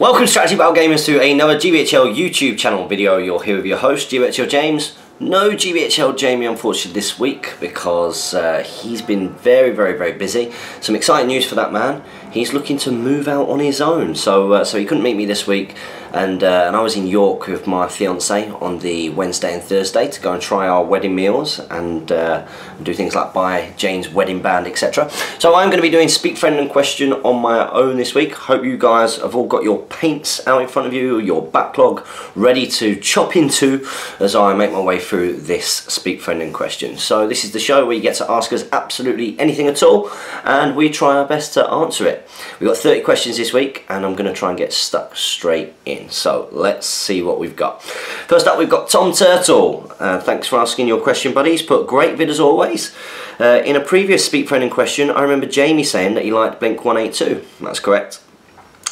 Welcome Strategy Battle Gamers to another GBHL YouTube channel video. You're here with your host GBHL James. No GBHL Jamie unfortunately this week because he's been very busy. Some exciting news for that man. He's looking to move out on his own, so he couldn't meet me this week, and I was in York with my fiance on the Wednesday and Thursday to go and try our wedding meals and do things like buy Jane's wedding band, etc. So I'm going to be doing Speak Friend and Question on my own this week. Hope you guys have all got your paints out in front of you, your backlog ready to chop into as I make my way through this Speak Friend and Question. So this is the show where you get to ask us absolutely anything at all and we try our best to answer it. We've got 30 questions this week and I'm going to try and get stuck straight in. So let's see what we've got. First up we've got Tom Turtle. Thanks for asking your question, buddy. He's put great vid as always. In a previous Speak Friend and Question I remember Jamie saying that he liked Blink 182. That's correct.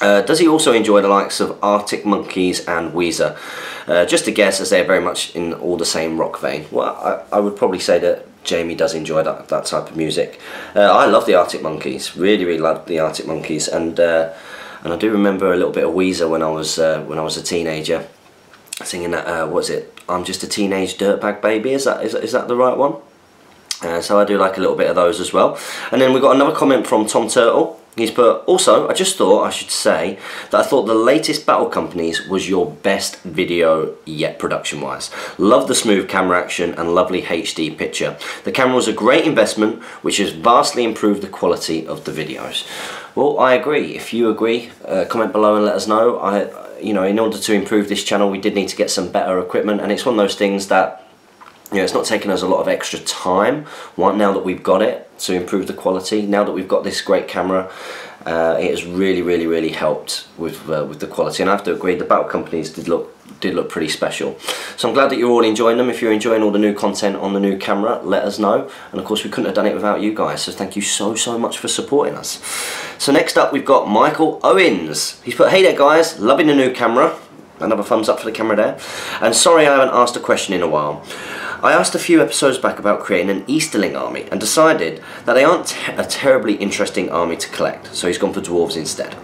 Does he also enjoy the likes of Arctic Monkeys and Weezer? Just a guess, as they're very much in all the same rock vein. Well, I would probably say that Jamie does enjoy that type of music. I love the Arctic Monkeys, really love the Arctic Monkeys, and I do remember a little bit of Weezer when I was a teenager, singing that. What is it? I'm just a teenage dirtbag baby. Is that the right one? So I do like a little bit of those as well. And then we've got another comment from Tom Turtle. He's put, also, I just thought I should say that I thought the latest Battle Companies was your best video yet production-wise. Love the smooth camera action and lovely HD picture. The camera was a great investment which has vastly improved the quality of the videos. Well, I agree. If you agree, comment below and let us know. You know, in order to improve this channel we did need to get some better equipment, and it's one of those things that, you know, it's not taking us a lot of extra time now that we've got it to improve the quality. Now that we've got this great camera, it has really helped with the quality. And I have to agree, the Battle Companies did look pretty special. So I'm glad that you're all enjoying them. If you're enjoying all the new content on the new camera, let us know. And of course we couldn't have done it without you guys, so thank you so much for supporting us. So next up we've got Michael Owens. He's put, hey there guys, loving the new camera. Another thumbs up for the camera there. And sorry I haven't asked a question in a while. I asked a few episodes back about creating an Easterling army and decided that they aren't a terribly interesting army to collect, so he's gone for dwarves instead.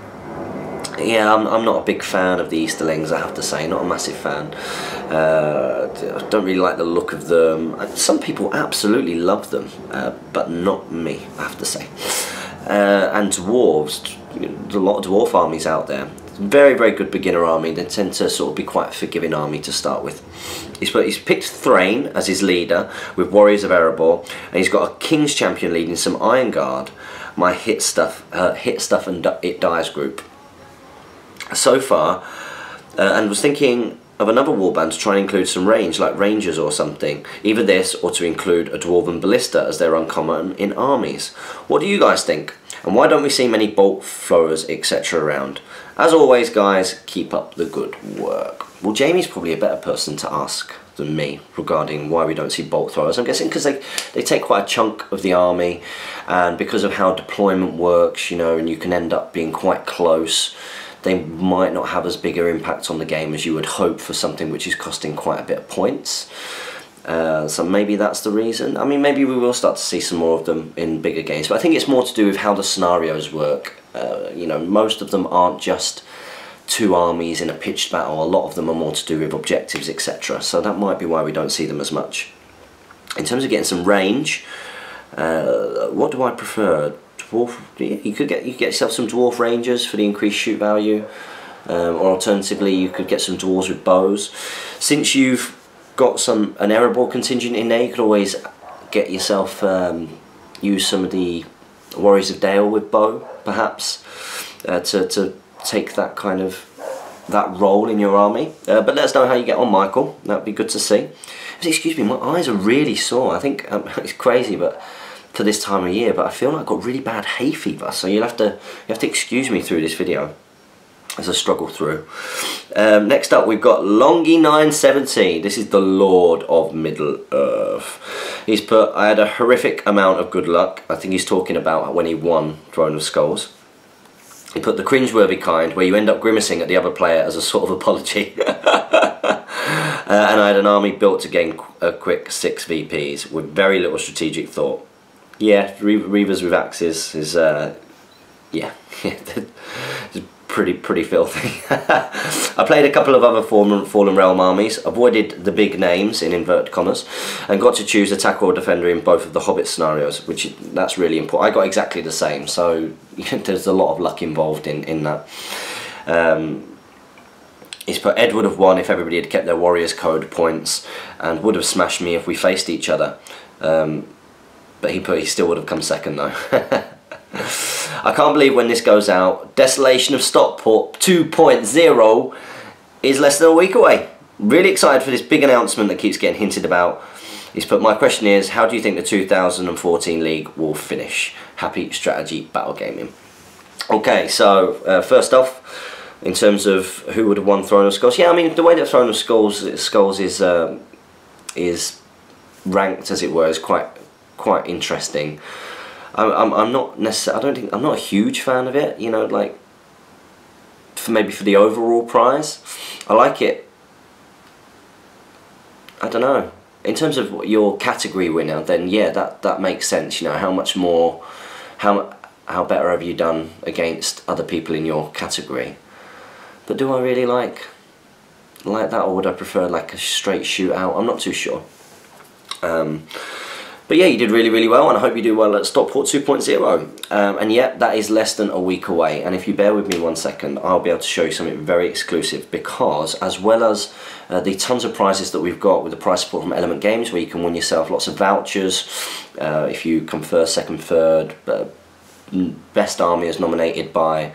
Yeah, I'm not a big fan of the Easterlings, I have to say, not a massive fan. I don't really like the look of them. Some people absolutely love them, but not me, I have to say. And dwarves, there's a lot of dwarf armies out there. Very good beginner army. They tend to sort of be quite a forgiving army to start with. He's picked Thrain as his leader with Warriors of Erebor, and he's got a King's Champion leading some Iron Guard, my Hit Stuff and It Dies group. So far, and was thinking of another warband to try and include some range, like Rangers or something. Either this or to include a Dwarven Ballista, as they're uncommon in armies. What do you guys think? And why don't we see many bolt throwers, etc. around? As always guys, keep up the good work. Well, Jamie's probably a better person to ask than me regarding why we don't see bolt throwers. I'm guessing because they take quite a chunk of the army, and because of how deployment works, you know, and you can end up being quite close, they might not have as big an impact on the game as you would hope for something which is costing quite a bit of points. So maybe that's the reason. I mean, maybe we will start to see some more of them in bigger games, but I think it's more to do with how the scenarios work. You know, most of them aren't just two armies in a pitched battle. A lot of them are more to do with objectives, etc. So that might be why we don't see them as much. In terms of getting some range, what do I prefer? Dwarf? You could get yourself some dwarf rangers for the increased shoot value, or alternatively you could get some dwarves with bows. Since you've got an Erebor contingent in there, you could always get yourself use some of the Warriors of Dale with bow, perhaps, to take that role in your army. But let us know how you get on, Michael. That'd be good to see. Excuse me, my eyes are really sore. I think it's crazy, but for this time of year, but I feel like I've got really bad hay fever, so you have to excuse me through this video as I struggle through. Next up we've got Longy970. This is the Lord of Middle Earth. He's put, I had a horrific amount of good luck. I think he's talking about when he won Throne of Skulls. He put the cringeworthy kind, where you end up grimacing at the other player as a sort of apology. And I had an army built to gain a quick 6 VPs with very little strategic thought. Yeah, Reavers with axes is, yeah, pretty filthy. I played a couple of other Fallen Realm armies, avoided the big names in inverted commas, and got to choose attacker or defender in both of the Hobbit scenarios, that's really important. I got exactly the same, so there's a lot of luck involved in that. He's put Ed would have won if everybody had kept their Warriors Code points, and would have smashed me if we faced each other. But he still would have come second though. I can't believe when this goes out, Desolation of Stockport 2.0 is less than a week away. Really excited for this big announcement that keeps getting hinted about. He's put, my question is, how do you think the 2014 league will finish? Happy Strategy Battle Gaming. Okay, so first off, in terms of who would have won Throne of Skulls, yeah, I mean the way that Throne of Skulls is ranked, as it were, is quite interesting. I'm not necessarily. I'm not a huge fan of it. You know, like maybe for the overall prize, I like it. I don't know. In terms of your category winner, then yeah, that makes sense. You know, how much more, how better have you done against other people in your category? But do I really like that, or would I prefer like a straight shootout? I'm not too sure. But yeah, you did really well, and I hope you do well at Stockport 2.0. And yet, that is less than a week away. And if you bear with me 1 second, I'll be able to show you something very exclusive, because as well as the tons of prizes that we've got with the prize support from Element Games, where you can win yourself lots of vouchers if you come first, second, third. Best Army is nominated by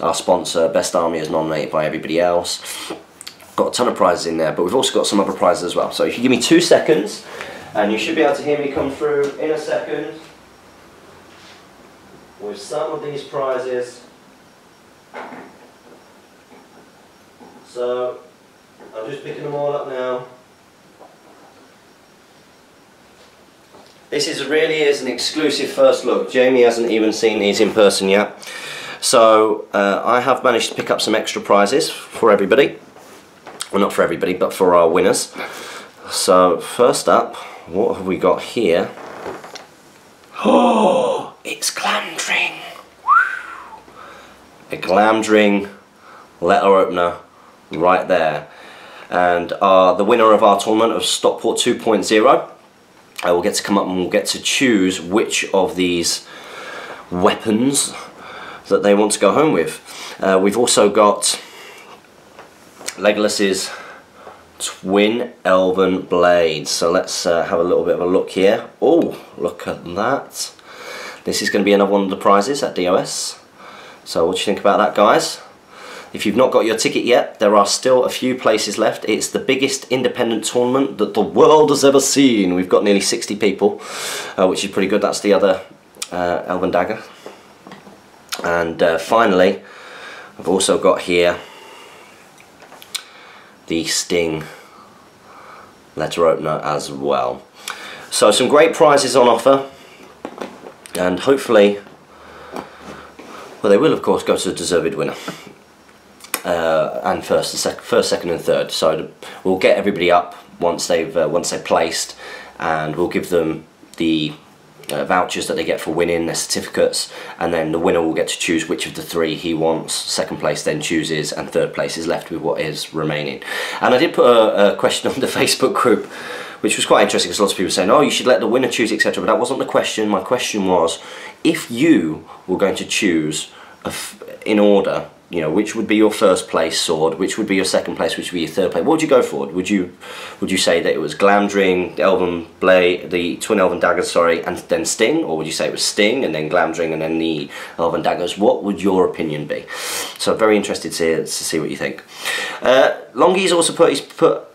our sponsor, Best Army is nominated by everybody else. Got a ton of prizes in there, but we've also got some other prizes as well. So if you give me 2 seconds, and you should be able to hear me come through in a second with some of these prizes. So I'm just picking them all up now. This really is an exclusive first look. Jamie hasn't even seen these in person yet. So I have managed to pick up some extra prizes for everybody. Well, not for everybody, but for our winners. So first up, what have we got here? Oh, it's Glamdring! A Glamdring letter opener right there. And the winner of our tournament of Stockport 2.0 will get to come up and we'll get to choose which of these weapons that they want to go home with. We've also got Legolas's Twin Elven Blades. So let's have a little bit of a look here. Oh, look at that. This is going to be another one of the prizes at DOS. So what do you think about that, guys? If you've not got your ticket yet, there are still a few places left. It's the biggest independent tournament that the world has ever seen. We've got nearly 60 people, which is pretty good. That's the other Elven Dagger. And finally, I've also got here the Sting letter opener as well. So some great prizes on offer, and hopefully, well, they will of course go to the deserved winner, and first, second, and third. So we'll get everybody up once they've placed, and we'll give them the vouchers that they get for winning, their certificates, and then the winner will get to choose which of the 3 he wants. Second place then chooses, and third place is left with what is remaining. And I did put a question on the Facebook group, which was quite interesting, because lots of people were saying, oh, you should let the winner choose, etc. But that wasn't the question. My question was, if you were going to choose in order, you know, which would be your first place sword, which would be your second place, which would be your third place, what would you go for? Would you say that it was Glamdring, the Elven Blade, the Twin Elven Daggers, sorry, and then Sting, or would you say it was Sting and then Glamdring and then the Elven Daggers? What would your opinion be? So very interested to see what you think. Longie's also put,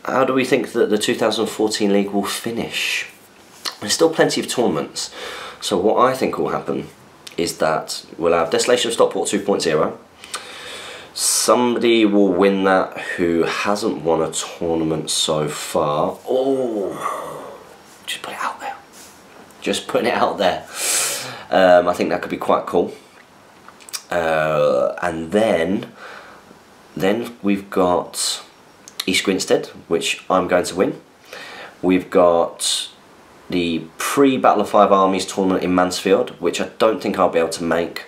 how do we think that the 2014 league will finish? There's still plenty of tournaments, so what I think will happen is that we'll have Desolation of Stockport 2.0. Somebody will win that who hasn't won a tournament so far. Oh, just put it out there. Just putting it out there. I think that could be quite cool. And then we've got East Grinstead, which I'm going to win. We've got the pre-Battle of Five Armies tournament in Mansfield, which I don't think I'll be able to make.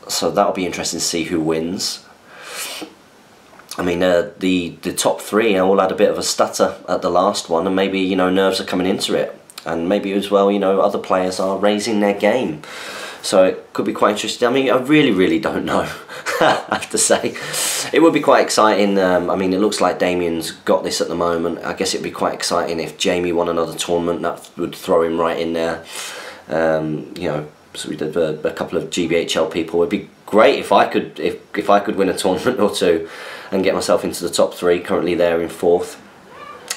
So that'll be interesting to see who wins. I mean, the top three all had a bit of a stutter at the last one, and maybe, you know, nerves are coming into it, and maybe as well, you know, other players are raising their game. So it could be quite interesting. I mean, I really don't know. I have to say, it would be quite exciting. I mean, it looks like Damien's got this at the moment. I guess it'd be quite exciting if Jamie won another tournament. That would throw him right in there. You know, so we did a couple of GBHL people. It'd be great if I could if I could win a tournament or two and get myself into the top three. Currently there in fourth.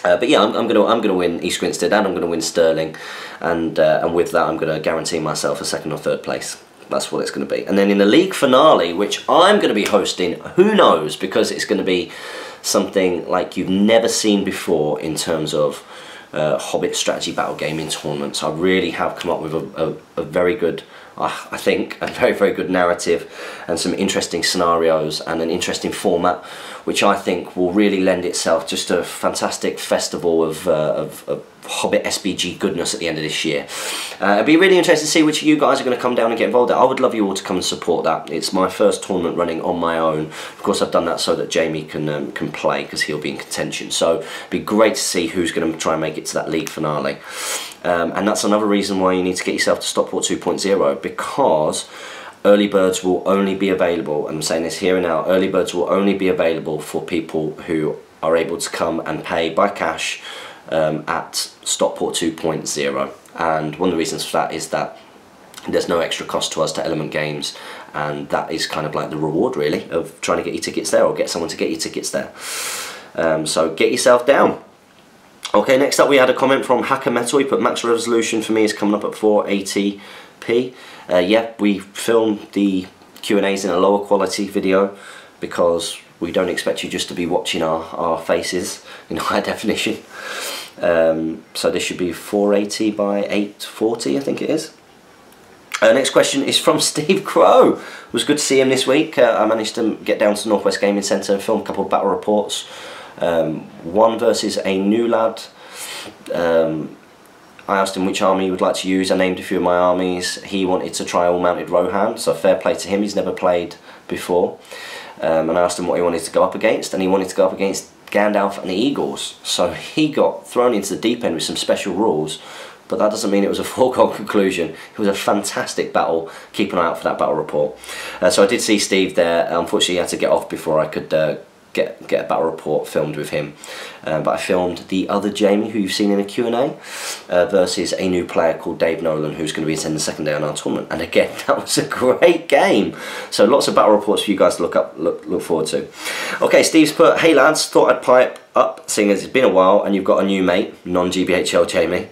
But yeah, I'm gonna win East Grinstead, and I'm gonna win Stirling, and with that I'm gonna guarantee myself a second or third place. That's what it's gonna be. And then in the league finale, which I'm gonna be hosting, who knows, because it's gonna be something like you've never seen before in terms of Hobbit strategy battle gaming tournaments. I really have come up with a very good, I think, a very good narrative and some interesting scenarios and an interesting format, which I think will really lend itself just to a fantastic festival of Hobbit SBG goodness at the end of this year. It'd be really interesting to see which of you guys are going to come down and get involved in. I would love you all to come and support that. It's my first tournament running on my own. Of course, I've done that so that Jamie can play, because he'll be in contention. So it'd be great to see who's going to try and make it to that league finale. And that's another reason why you need to get yourself to Stockport 2.0, because early birds will only be available, I'm saying this here and now, early birds will only be available for people who are able to come and pay by cash at Stockport 2.0. And one of the reasons for that is that there's no extra cost to us, to Element Games, and that is kind of like the reward really of trying to get your tickets there, or get someone to get your tickets there. So get yourself down. Okay, next up we had a comment from Hacker Metal. He put max resolution for me is coming up at 480p. Yeah, we filmed the Q&As in a lower quality video because we don't expect you just to be watching our faces in high definition. So this should be 480 by 840, I think it is. Next question is from Steve Crow. It was good to see him this week. I managed to get down to Northwest Gaming Centre and film a couple of battle reports. One versus a new lad. I asked him which army he would like to use. I named a few of my armies. He wanted to try all-mounted Rohan, so fair play to him. He's never played before. And I asked him what he wanted to go up against, and he wanted to go up against Gandalf and the Eagles. So he got thrown into the deep end with some special rules, but that doesn't mean it was a foregone conclusion. It was a fantastic battle. Keep an eye out for that battle report. So I did see Steve there. Unfortunately, he had to get off before I could get a battle report filmed with him. But I filmed the other Jamie, who you've seen in a Q&A, versus a new player called Dave Nolan, who's going to be attending the second day on our tournament. And again, that was a great game. So lots of battle reports for you guys to look forward to. Okay, Steve's put, hey lads, thought I'd pipe up, seeing as it's been a while and you've got a new mate, non-GBHL Jamie.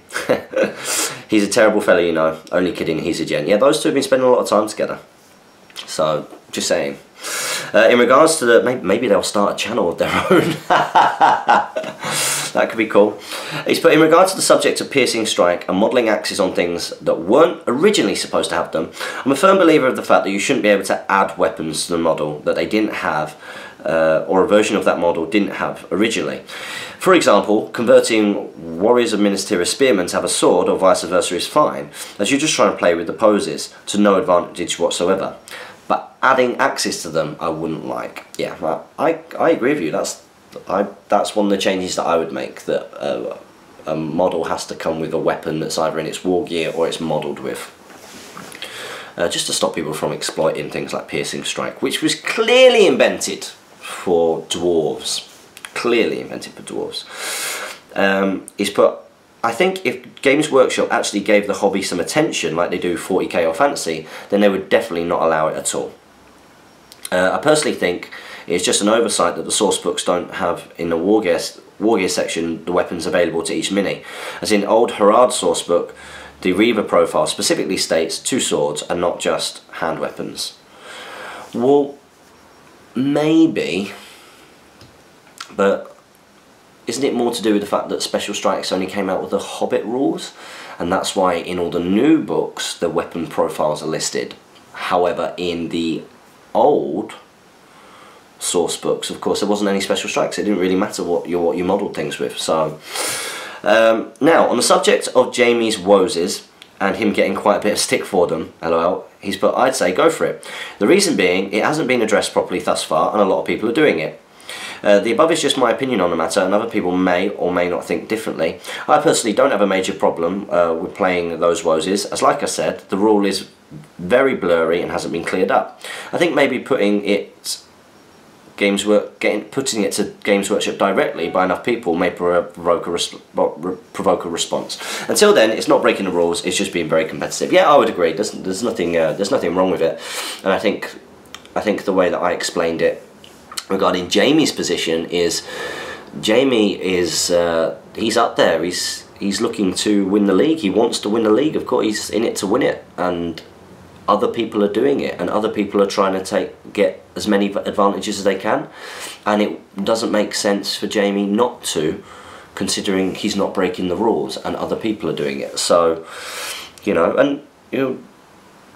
He's a terrible fellow, you know. Only kidding, he's a gent. Yeah, those two have been spending a lot of time together. So, just saying. In regards to the, maybe they'll start a channel of their own. That could be cool. He's put, in regards to the subject of piercing strike and modelling axes on things that weren't originally supposed to have them, I'm a firm believer of the fact that you shouldn't be able to add weapons to the model that they didn't have, or a version of that model didn't have originally. For example, converting Warriors of Minas Tirith Spearmen to have a sword or vice versa is fine, as you're just trying to play with the poses to no advantage whatsoever. But adding axes to them, I wouldn't like. Yeah, I agree with you. That's one of the changes that I would make. That a model has to come with a weapon that's either in its war gear or it's modelled with. Just to stop people from exploiting things like piercing strike, which was clearly invented for dwarves. Clearly invented for dwarves. He's put, I think if Games Workshop actually gave the hobby some attention, like they do 40k or Fantasy, then they would definitely not allow it at all. I personally think it's just an oversight that the source books don't have in the war gear section the weapons available to each mini. As in old Harad source book, the Reaver profile specifically states 2 swords and not just hand weapons. Well, maybe, but isn't it more to do with the fact that Special Strikes only came out with the Hobbit rules, and that's why in all the new books the weapon profiles are listed? However, in the old source books, of course, there wasn't any Special Strikes. It didn't really matter what you modelled things with. So now on the subject of Jamie's woses, and him getting quite a bit of stick for them, lol, he's put, I'd say go for it. The reason being, it hasn't been addressed properly thus far, and a lot of people are doing it. The above is just my opinion on the matter, and other people may or may not think differently. I personally don't have a major problem with playing those woses, as like I said, the rule is very blurry and hasn't been cleared up. I think maybe putting it to Games Workshop directly by enough people may provoke a response. Until then, it's not breaking the rules; it's just being very competitive. Yeah, I would agree. There's nothing wrong with it, and I think the way that I explained it regarding Jamie's position is, Jamie is he's up there. He's looking to win the league. He wants to win the league. Of course, he's in it to win it, and other people are doing it, and other people are trying to get as many advantages as they can, and it doesn't make sense for Jamie not to, considering he's not breaking the rules and other people are doing it. So, you know,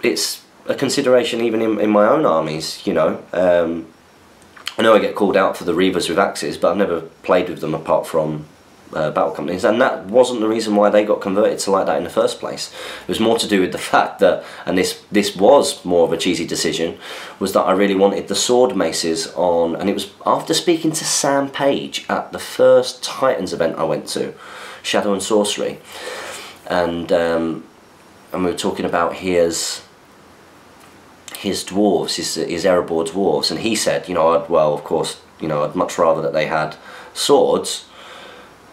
it's a consideration even in my own armies. You know, I know I get called out for the Reavers with axes, but I've never played with them apart from battle companies, and that wasn't the reason why they got converted to like that in the first place. It was more to do with the fact that, and this was more of a cheesy decision, was that I really wanted the sword maces on, and it was after speaking to Sam Page at the first Titans event I went to, Shadow and Sorcery, and we were talking about his dwarves, his Erebor dwarves, and he said, you know, of course, you know, I'd much rather that they had swords,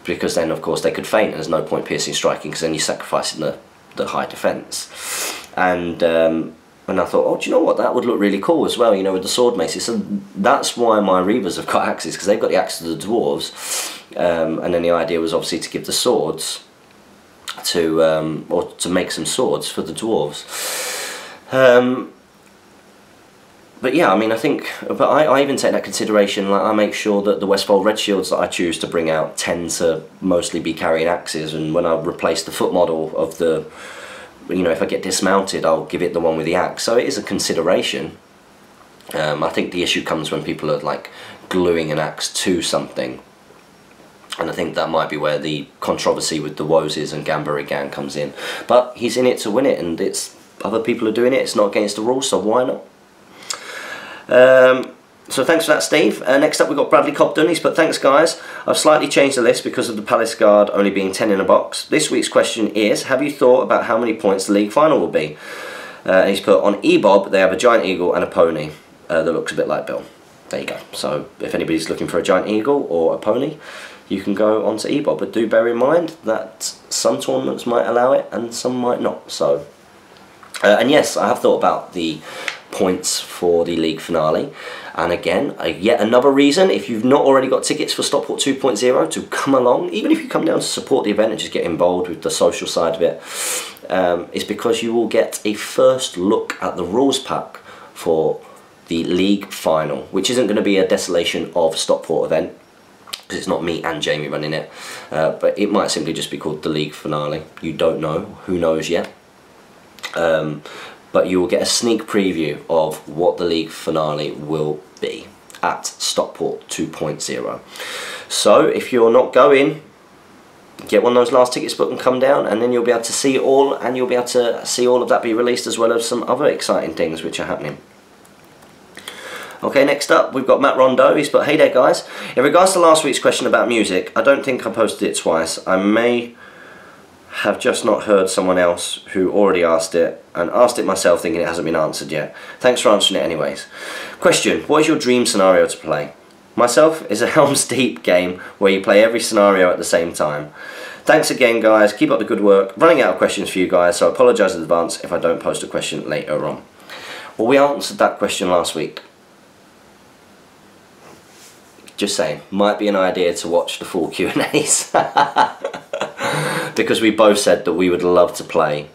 because then of course they could feint and there's no point piercing striking, because then you're sacrificing the high defense. And I thought, oh, do you know what, that would look really cool as well, you know, with the sword maces. So that's why my Reavers have got axes, because they've got the axes of the dwarves, and then the idea was obviously to give the swords to or to make some swords for the dwarves. But yeah, I mean, I think, but I even take that consideration. Like, I make sure that the Westfold Red Shields that I choose to bring out tend to mostly be carrying axes, and when I replace the foot model of the, you know, if I get dismounted, I'll give it the one with the axe. So it is a consideration. I think the issue comes when people are like gluing an axe to something, and I think that might be where the controversy with the Woses and Gambari Gang comes in. But he's in it to win it, and it's other people are doing it. It's not against the rules, so why not? So thanks for that, Steve. Next up we've got Bradley Cobden. He's put, thanks guys, I've slightly changed the list because of the Palace Guard only being 10 in a box. This week's question is, have you thought about how many points the league final will be? He's put, on EBOB they have a giant eagle and a pony that looks a bit like Bill. There you go. So if anybody's looking for a giant eagle or a pony, you can go onto EBOB, but do bear in mind that some tournaments might allow it and some might not. So and yes, I have thought about the points for the league finale, and again, yet another reason, if you've not already got tickets for Stockport 2.0, to come along, even if you come down to support the event and just get involved with the social side of it, is because you will get a first look at the rules pack for the league final, which isn't going to be a Desolation of Stockport event, because it's not me and Jamie running it, but it might simply just be called the league finale. You don't know, who knows yet. But you will get a sneak preview of what the league finale will be at Stockport 2.0. So if you're not going, get one of those last tickets booked and come down, and then you'll be able to see it all, and you'll be able to see all of that be released, as well as some other exciting things which are happening. Okay, next up we've got Matt Rondo. He's put, hey there guys, in regards to last week's question about music, I don't think I posted it twice. I may have just not heard someone else who already asked it, and asked it myself thinking it hasn't been answered yet. Thanks for answering it anyways. Question, what is your dream scenario to play? Myself is a Helm's Deep game where you play every scenario at the same time. Thanks again guys, keep up the good work. Running out of questions for you guys, so I apologise in advance if I don't post a question later on. Well, we answered that question last week. Just saying, might be an idea to watch the full Q&As. Because we both said that we would love to play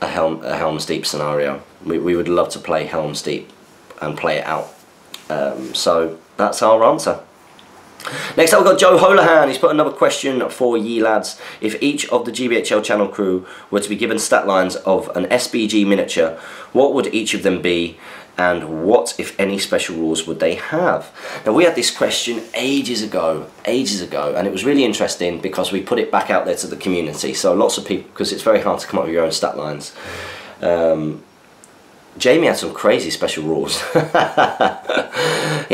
a Helm's Deep scenario. We would love to play Helm's Deep and play it out. So that's our answer. Next up we've got Joe Holohan. He's put another question for ye lads. If each of the GBHL channel crew were to be given stat lines of an SBG miniature, what would each of them be, and what, if any, special rules would they have? Now, we had this question ages ago, and it was really interesting because we put it back out there to the community. So lots of people, because it's very hard to come up with your own stat lines. Jamie had some crazy special rules. He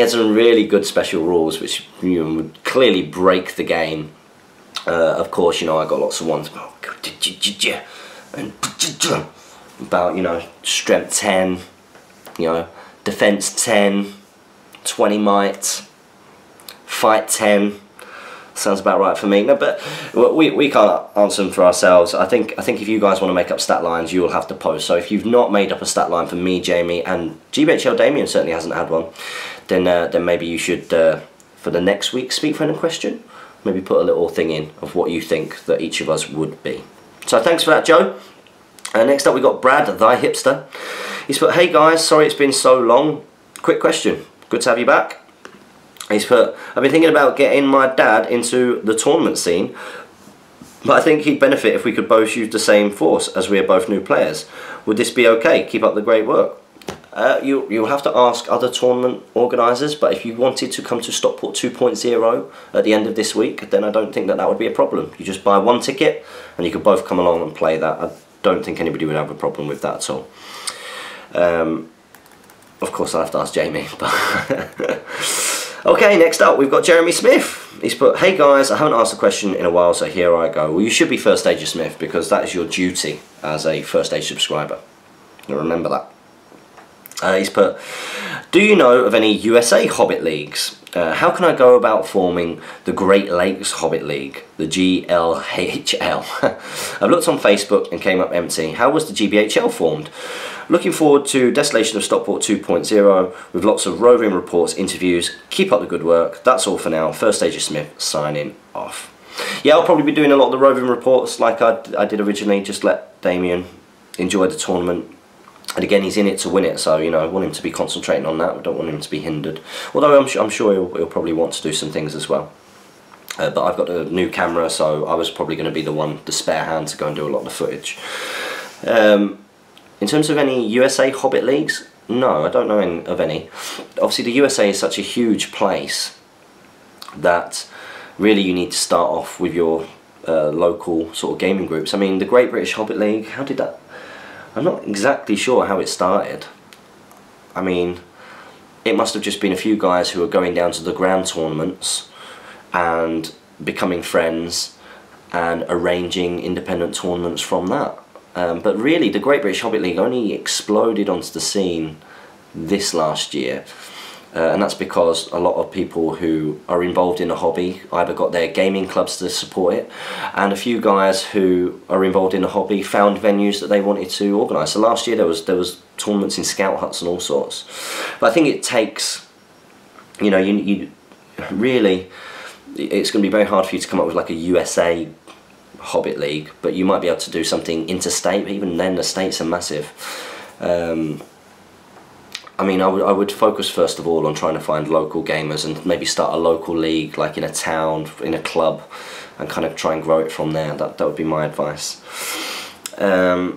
had some really good special rules which, you know, would clearly break the game. Of course, you know, I got lots of ones about, you know, strength 10, you know, defense 10, 20 might, fight 10. Sounds about right for me. No, but we can't answer them for ourselves. I think if you guys want to make up stat lines, you will have to post. So if you've not made up a stat line for me, Jamie, and GBHL Damien certainly hasn't had one, then maybe you should, for the next week's Speak Friend and Question, maybe put a little thing in of what you think that each of us would be. So thanks for that, Joe. Next up we got Brad, Thy Hipster. He's put, hey guys, sorry it's been so long. Quick question. Good to have you back. He's put, I've been thinking about getting my dad into the tournament scene, but I think he'd benefit if we could both use the same force as we are both new players. Would this be okay? Keep up the great work. You'll have to ask other tournament organisers, but if you wanted to come to Stockport 2.0 at the end of this week, then I don't think that would be a problem. You just buy one ticket and you could both come along and play that. I don't think anybody would have a problem with that at all. Of course I'll have to ask Jamie. But okay, next up we've got Jeremy Smith. He's put, hey guys, I haven't asked a question in a while, so here I go. Well, you should be First Stager Smith, because that is your duty as a First Stage subscriber. You'll remember that. He's put, do you know of any USA Hobbit leagues? How can I go about forming the Great Lakes Hobbit League, the GLHL? I've looked on Facebook and came up empty. How was the GBHL formed? Looking forward to Desolation of Stockport 2.0 with lots of roving reports, interviews. Keep up the good work. That's all for now. First Stager Smith signing off. Yeah, I'll probably be doing a lot of the roving reports like I did originally. Just let Damien enjoy the tournament. And again, he's in it to win it, so you know, I want him to be concentrating on that. I don't want him to be hindered. Although I'm sure he'll probably want to do some things as well. But I've got a new camera, so I was probably going to be the spare hand to go and do a lot of the footage. In terms of any USA Hobbit leagues, no, I don't know of any. Obviously, the USA is such a huge place that really you need to start off with your local sort of gaming groups. I mean, the Great British Hobbit League, how did that? I'm not exactly sure how it started. I mean, it must have just been a few guys who were going down to the grand tournaments and becoming friends and arranging independent tournaments from that. But really, the Great British Hobbit League only exploded onto the scene this last year. And that's because a lot of people who are involved in the hobby either got their gaming clubs to support it, and a few guys who are involved in the hobby found venues that they wanted to organise. So last year there was tournaments in scout huts and all sorts. But I think it takes, you know, you really, it's going to be very hard for you to come up with like a USA Hobbit League, but you might be able to do something interstate. But even then, the states are massive. I mean, I would focus first of all on trying to find local gamers and maybe start a local league, like in a town, in a club, and kind of try and grow it from there. That would be my advice. The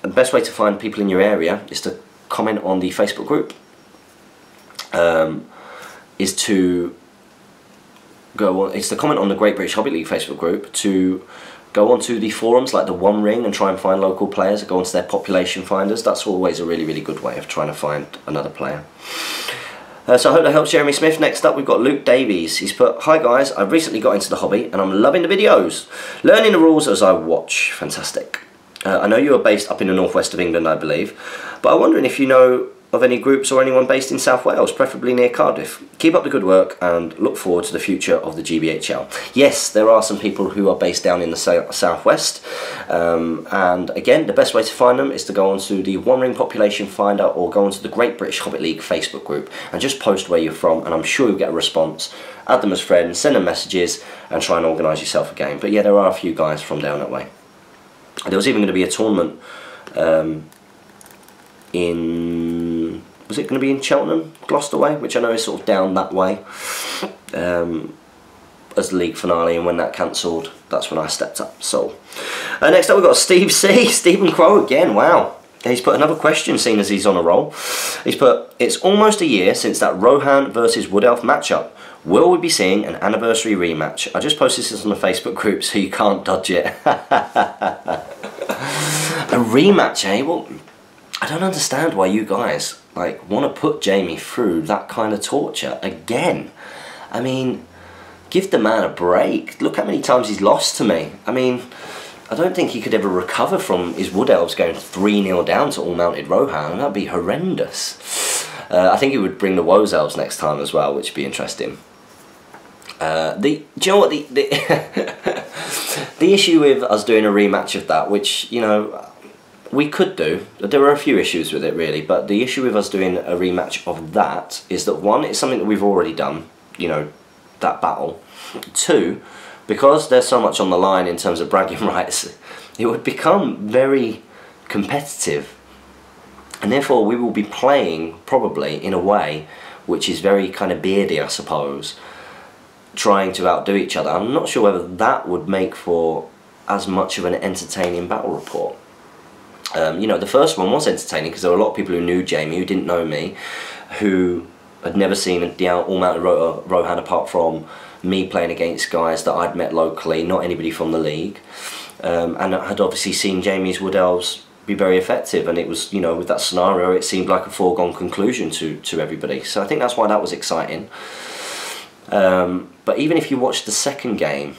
best way to find people in your area is to comment on the Facebook group. Is to comment on the Great British Hobbit League Facebook group, to go onto the forums like the One Ring and try and find local players, go onto their population finders. That's always a really, really good way of trying to find another player. So I hope that helps Jeremy Smith. Next up we've got Luke Davies. He's put, hi guys, I've recently got into the hobby and I'm loving the videos. Learning the rules as I watch. Fantastic. I know you are based up in the northwest of England, I believe, but I'm wondering if you know of any groups or anyone based in South Wales, preferably near Cardiff. Keep up the good work and look forward to the future of the GBHL. Yes, there are some people who are based down in the southwest, and again, the best way to find them is to go onto the One Ring Population Finder or go onto the Great British Hobbit League Facebook group and just post where you're from, and I'm sure you'll get a response. Add them as friends, send them messages, and try and organise yourself a game. But yeah, there are a few guys from down that way. There was even going to be a tournament was it going to be in Cheltenham, Gloucester way, which I know is sort of down that way, as the league finale, and when that cancelled, that's when I stepped up. So next up we've got Steve C, Stephen Crow again, wow. He's put another question, seeing as he's on a roll. He's put, it's almost a year since that Rohan versus Wood Elf matchup. Will we be seeing an anniversary rematch? I just posted this on the Facebook group so you can't dodge it. A rematch, eh? Well, I don't understand why you guys like want to put Jamie through that kind of torture again. I mean, give the man a break. Look how many times he's lost to me. I mean, I don't think he could ever recover from his Wood Elves going 3-0 down to all-mounted Rohan. That'd be horrendous. I think he would bring the Woes Elves next time as well, which would be interesting. Do you know what the issue with us doing a rematch of that, which, you know, we could do. There are a few issues with it really, but the issue with us doing a rematch of that is that, one, it's something that we've already done, you know, that battle. Two, because there's so much on the line in terms of bragging rights, it would become very competitive, and therefore we will be playing probably in a way which is very kind of beardy, I suppose, trying to outdo each other. I'm not sure whether that would make for as much of an entertaining battle report. You know, the first one was entertaining because there were a lot of people who knew Jamie, who didn't know me, who had never seen the all-mounted Rohan apart from me playing against guys that I'd met locally, not anybody from the league, and I had obviously seen Jamie's Wood Elves be very effective, and it was, you know, with that scenario it seemed like a foregone conclusion to everybody. So I think that's why that was exciting. But even if you watch the second game,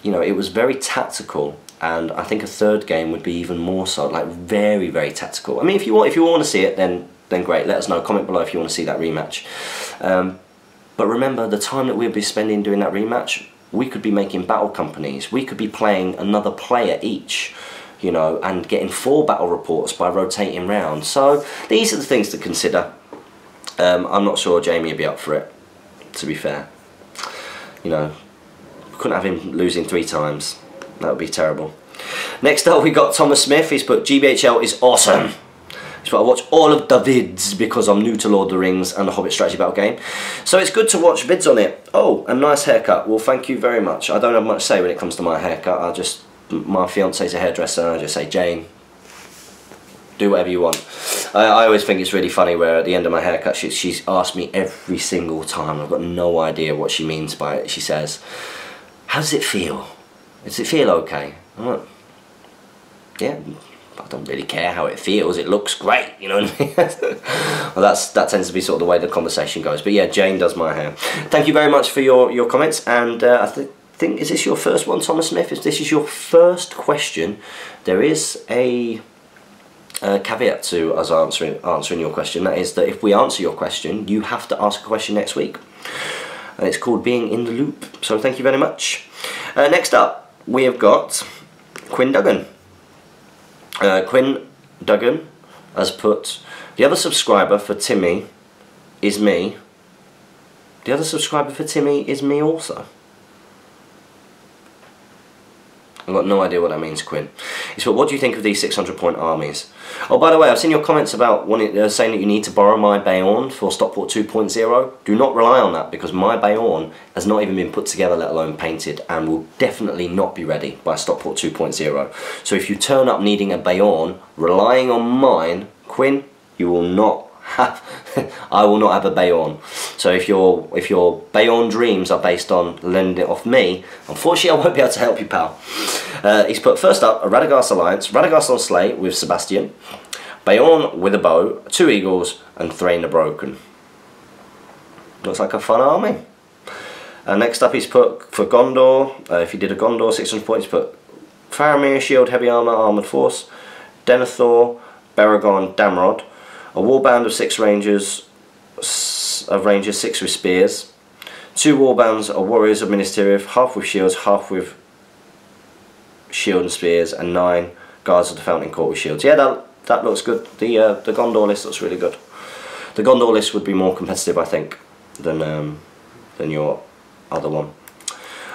you know, it was very tactical, and I think a third game would be even more so, like very, very tactical. I mean, if you want to see it, then great, let us know. Comment below if you want to see that rematch. But remember, the time that we'll be spending doing that rematch, we could be making battle companies. We could be playing another player each, you know, and getting 4 battle reports by rotating round. So these are the things to consider. I'm not sure Jamie would be up for it, to be fair. You know, couldn't have him losing 3 times. That would be terrible. Next up we got Thomas Smith. He's put, GBHL is awesome. He's put, I watch all of the vids because I'm new to Lord of the Rings and the Hobbit strategy battle game. So it's good to watch vids on it. Oh, a nice haircut. Well, thank you very much. I don't have much to say when it comes to my haircut. My fiance's a hairdresser, and I just say, Jane, do whatever you want. I always think it's really funny where at the end of my haircut she's asked me every single time. I've got no idea what she means by it. She says, how does it feel? Does it feel okay? I'm like, yeah, I don't really care how it feels. It looks great, you know what I mean? Well, that tends to be sort of the way the conversation goes. But yeah, Jane does my hair. Thank you very much for your comments, and I think, is this your first one, Thomas Smith? If this is your first question, there is a caveat to us answering your question. That is that if we answer your question, you have to ask a question next week, and it's called being in the loop. So thank you very much. Next up we have got Quinn Duggan. Quinn Duggan has put, the other subscriber for Timmy is me. The other subscriber for Timmy is me also. I've got no idea what that means, Quinn. He's put, what do you think of these 600-point armies? Oh, by the way, I've seen your comments about saying that you need to borrow my Bayonne for Stockport 2.0. Do not rely on that, because my Bayonne has not even been put together, let alone painted, and will definitely not be ready by Stockport 2.0. So if you turn up needing a Bayonne, relying on mine, Quinn, you will not have, I will not have a Bayonne. So if your Bayonne dreams are based on lending it off me, unfortunately I won't be able to help you, pal. He's put, first up, a Radagast Alliance, Radagast on Slay with Sebastian, Bayonne with a bow, 2 eagles, and Thrain the Broken. Looks like a fun army. Next up he's put, for Gondor, if you did a Gondor 600 points, he's put Faramir, Shield, Heavy Armour, Armoured Force, Denethor, Baragon, Damrod, a warband of 6 rangers, 6 with spears, 2 warbands of warriors of Minas Tirith, half with shields, half with shield and spears, and 9 guards of the Fountain Court with shields. Yeah, that looks good. The Gondor list looks really good. The Gondor list would be more competitive, I think, than your other one.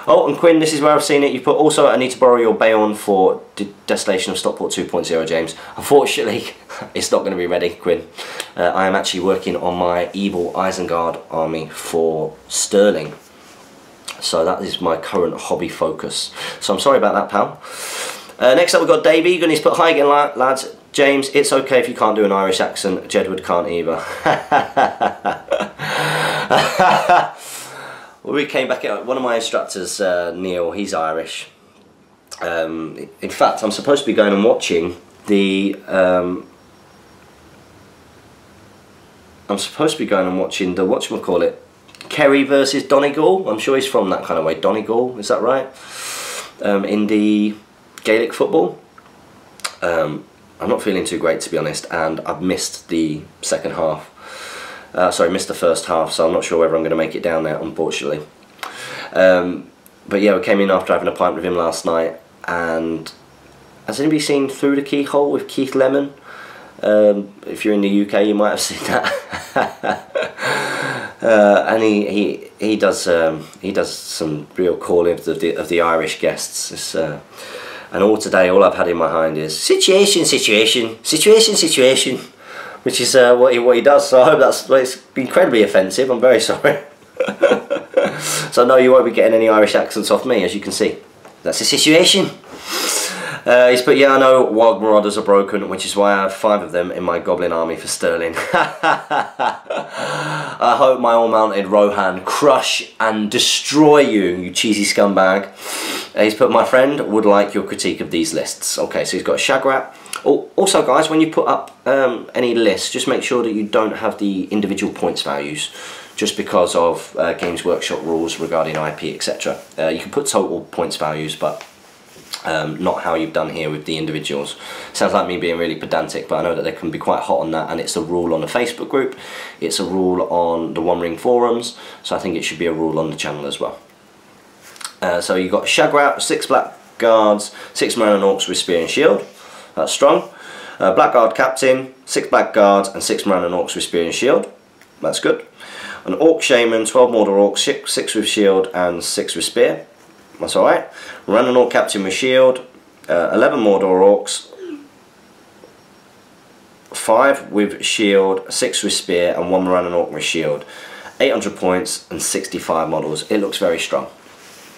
Oh, and Quinn, this is where I've seen it. You put also, I need to borrow your Bayonne for Desolation of Stockport 2.0, James. Unfortunately, it's not going to be ready, Quinn. I am actually working on my Evil Isengard army for Sterling. So that is my current hobby focus. So I'm sorry about that, pal. Next up we've got Davey. You're going to need to put hi again, lads. James, it's okay if you can't do an Irish accent. Jedward can't either. We came back at one of my instructors, Neil, he's Irish. In fact, I'm supposed to be going and watching the whatchamacallit, Kerry versus Donegal. I'm sure he's from that kind of way. Donegal, is that right? In the Gaelic football. I'm not feeling too great, to be honest, and I've missed the second half. Sorry, missed the first half, so I'm not sure whether I'm going to make it down there, unfortunately. But yeah, we came in after having a pint with him last night, and has anybody seen Through the Keyhole with Keith Lemon? If you're in the UK, you might have seen that. And he does some real calling of the Irish guests. It's, and all today, all I've had in my mind is situation, which is what he does. So I hope it's incredibly offensive. I'm very sorry. So no, you won't be getting any Irish accents off me, as you can see. That's the situation. He's put, yeah, I know Wog Marauders are broken, which is why I have 5 of them in my Goblin army for Sterling. I hope my all-mounted Rohan crush and destroy you, you cheesy scumbag. He's put, my friend would like your critique of these lists. Okay, so he's got a Shagrat. Oh, also, guys, when you put up any lists, just make sure that you don't have the individual points values, just because of Games Workshop rules regarding IP, etc. You can put total points values, but not how you've done here with the individuals. Sounds like me being really pedantic, but I know that they can be quite hot on that, and it's a rule on the Facebook group, it's a rule on the One Ring forums, so I think it should be a rule on the channel as well. So you've got Shagrat, 6 black guards, 6 Mariner Orcs with Spear and Shield. That's strong. Blackguard Captain, 6 black guards and 6 Mariner Orcs with Spear and Shield. That's good. An Orc Shaman, 12 Mordor Orcs, 6 with Shield and 6 with Spear. That's alright. Mariner Orc Captain with Shield, 11 Mordor Orcs, 5 with Shield, 6 with Spear and 1 Mariner Orc with Shield. 800 points and 65 models. It looks very strong.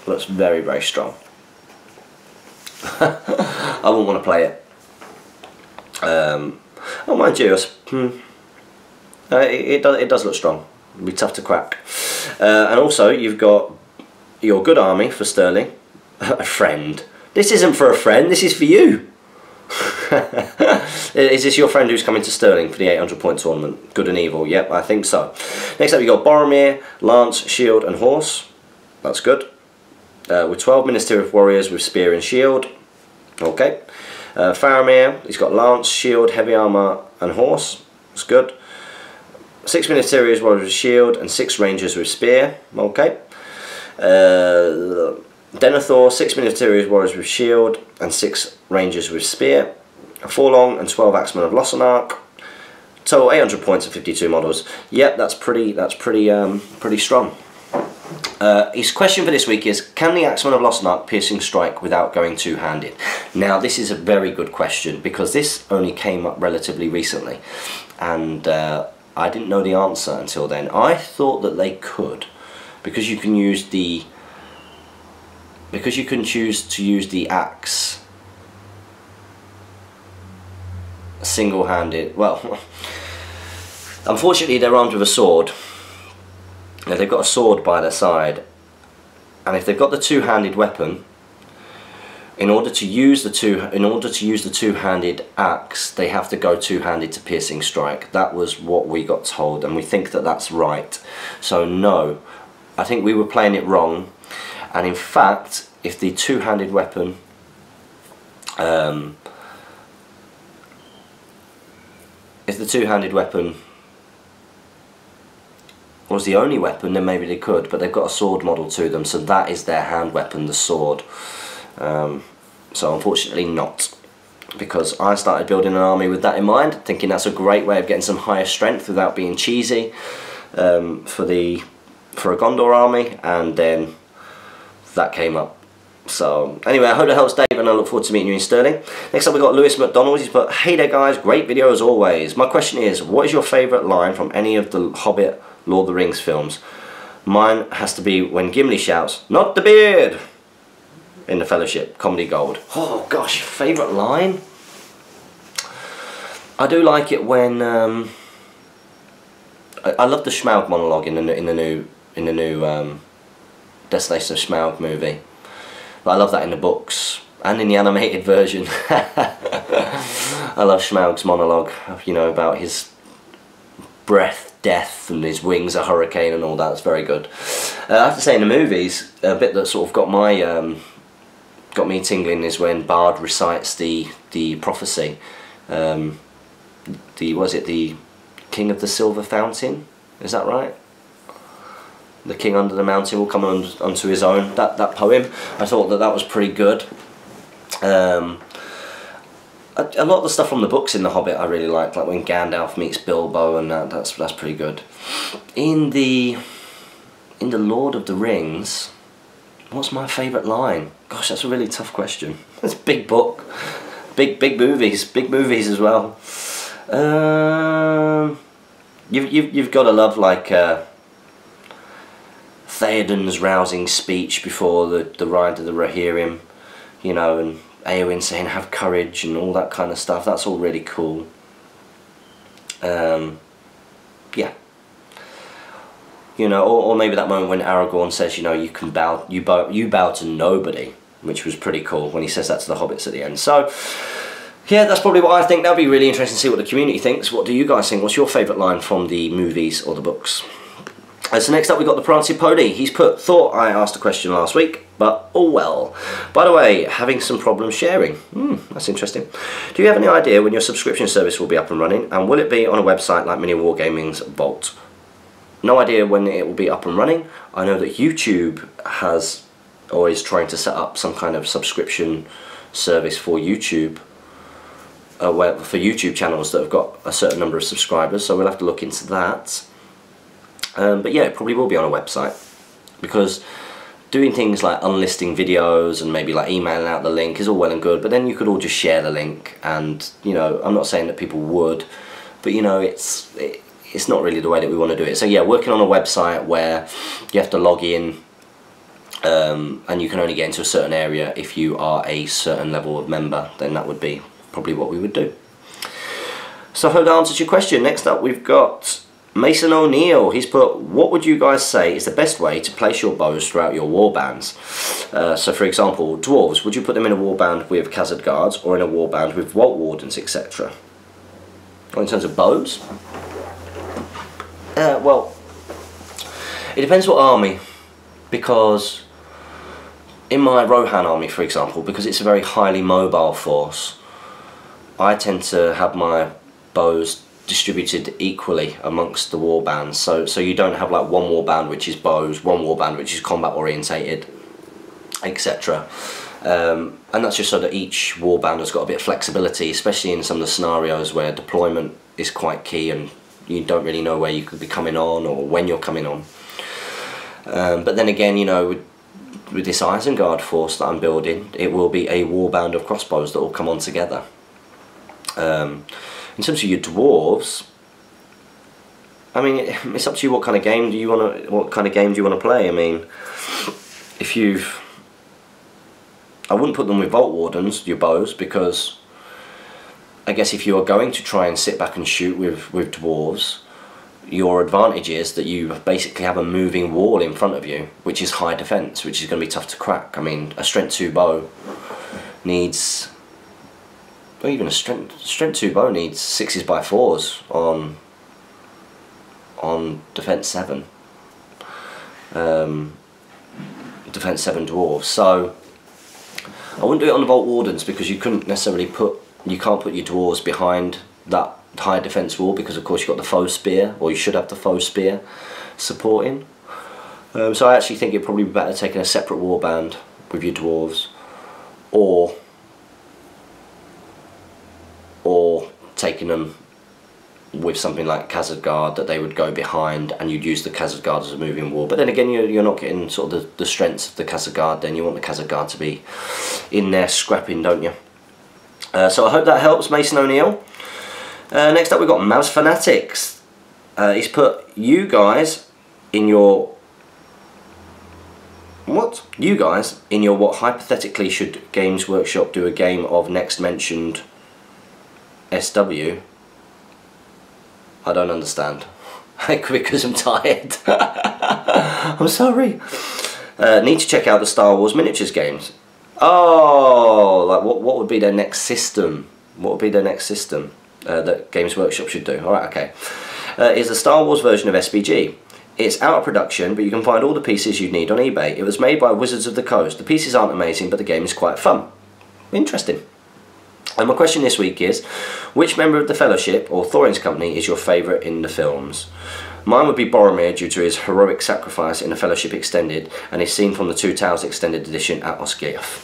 Looks very, very strong. I wouldn't want to play it. Oh, mind you, it does look strong. It'll be tough to crack. And also, you've got your good army for Sterling. A friend. This isn't for a friend, this is for you. Is this your friend who's coming to Sterling for the 800 point tournament? Good and evil, yep, I think so. Next up, you've got Boromir, Lance, Shield and Horse. That's good. With 12 Ministerial Warriors with Spear and Shield. Okay. Faramir, he's got Lance, Shield, Heavy Armour and Horse. That's good. 6 Ministerial Warriors with Shield and 6 Rangers with Spear. Okay. Denethor, 6 Ministerial Warriors with Shield and 6 Rangers with Spear. 4 Long and 12 Axemen of Lossarnark. Total 800 points and 52 models. Yep, that's pretty strong. His question for this week is, can the Axemen of Lossarnark piercing strike without going two-handed? Now, this is a very good question, because this only came up relatively recently, and I didn't know the answer until then. I thought that they could, because you can use the, choose to use the axe single-handed. Well, unfortunately they're armed with a sword. Now, they've got a sword by their side, and if they've got the two-handed weapon, in order to use the two-handed axe, they have to go two-handed to piercing strike. That was what we got told, and we think that that's right. So no, I think we were playing it wrong. And in fact, if the two-handed weapon was the only weapon, then maybe they could, but they've got a sword model to them, so that is their hand weapon, the sword. So unfortunately not, because I started building an army with that in mind, thinking that's a great way of getting some higher strength without being cheesy for a Gondor army, and then that came up. So anyway, I hope that helps, Dave, and I look forward to meeting you in Stirling. Next up we've got Lewis McDonald. He's put, hey there guys, great video as always. My question is, what is your favourite line from any of the Hobbit, Lord of the Rings films? Mine has to be when Gimli shouts, "Not the beard!" in the Fellowship, comedy gold. Oh gosh, favourite line? I do like it when I love the Smaug monologue in the new Destination of Smaug movie. But I love that in the books and in the animated version. I love Smaug's monologue, you know, about his breath, death, and his wings, a hurricane, and all that. It's very good. I have to say, in the movies, a bit that sort of got me tingling is when Bard recites the prophecy. The King of the Silver Fountain? Is that right? The king under the mountain will come unto his own. That poem, I thought that was pretty good. A lot of the stuff from the books in The Hobbit I really liked, like when Gandalf meets Bilbo, and that's pretty good. In the Lord of the Rings, what's my favourite line? Gosh, that's a really tough question. It's a big book, big movies as well. You've got to love like Theoden's rousing speech before the ride to the Rohirrim, you know, and Eowyn saying have courage and all that kind of stuff. That's all really cool. Yeah. You know, or maybe that moment when Aragorn says, you know, you bow to nobody, which was pretty cool when he says that to the hobbits at the end. So yeah, that's probably what I think. That'll be really interesting to see what the community thinks. What do you guys think? What's your favourite line from the movies or the books? So next up we've got the Prancy Pony. He's put, thought I asked a question last week, but oh well. By the way, having some problems sharing. That's interesting. Do you have any idea when your subscription service will be up and running, and will it be on a website like Mini Wargaming's Vault? No idea when it will be up and running. I know that YouTube has always trying to set up some kind of subscription service for YouTube. For YouTube channels that have got a certain number of subscribers, so we'll have to look into that. But yeah, it probably will be on a website, because doing things like unlisting videos and maybe like emailing out the link is all well and good, but then you could all just share the link, and you know, I'm not saying that people would, but you know, it's not really the way that we want to do it. So yeah, working on a website where you have to log in, and you can only get into a certain area if you are a certain level of member, then that would be probably what we would do. So I hope that answers your question. Next up we've got Mason O'Neill. He's put, what would you guys say is the best way to place your bows throughout your warbands? So for example, dwarves, would you put them in a warband with Khazad guards or in a warband with Vault Wardens, etc.? Or in terms of bows? Well, it depends what army, because in my Rohan army, for example, because it's a very highly mobile force, I tend to have my bows distributed equally amongst the warbands, so you don't have like one warband which is bows, one warband which is combat orientated, etc. And that's just so that each warband has got a bit of flexibility, especially in some of the scenarios where deployment is quite key and you don't really know where you could be coming on or when you're coming on. But then again, you know, with this Isengard force that I'm building, it will be a warband of crossbows that will come on together. In terms of your dwarves, I mean, it's up to you what kind of game do you want to play. I mean, I wouldn't put them with Vault Wardens, your bows, because I guess if you are going to try and sit back and shoot with dwarves, your advantage is that you basically have a moving wall in front of you, which is high defense, which is going to be tough to crack. I mean, a strength 2 bow needs, or even a strength 2 bow needs 6s by 4s on defense 7. Defense 7 dwarves. So I wouldn't do it on the Vault Wardens, because you can't put your dwarves behind that high defense wall, because of course you've got the foe spear, or you should have the foe spear supporting. So I actually think it'd probably be better taking a separate warband with your dwarves, or taking them with something like Khazad that they would go behind and you'd use the Khazad as a moving wall. But then again, you're not getting sort of the strengths of the Khazad, then you want the Khazad to be in there scrapping, don't you? So I hope that helps, Mason O'Neill. Next up we've got Mavs Fanatics. He's put you guys in your what hypothetically should Games Workshop do a game of next mentioned SW? I don't understand. Because I'm tired. I'm sorry. Need to check out the Star Wars miniatures games. Oh, like what would be their next system? What would be their next system that Games Workshop should do? Alright, okay. Is a Star Wars version of SBG. It's out of production, but you can find all the pieces you need on eBay. It was made by Wizards of the Coast. The pieces aren't amazing, but the game is quite fun. Interesting. And my question this week is, which member of the Fellowship or Thorin's company is your favourite in the films? Mine would be Boromir due to his heroic sacrifice in the Fellowship Extended and his scene from the Two Towers Extended Edition at Osgiliath.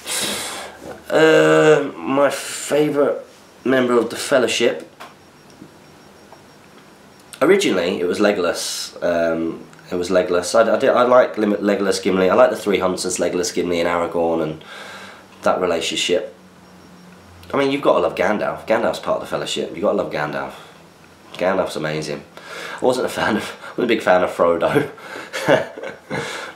My favourite member of the Fellowship, originally it was Legolas. I like Legolas, Gimli. I like the three hunters, Legolas, Gimli and Aragorn, and that relationship. I mean, you've got to love Gandalf. Gandalf's part of the Fellowship. You've got to love Gandalf. Gandalf's amazing. I wasn't a big fan of Frodo.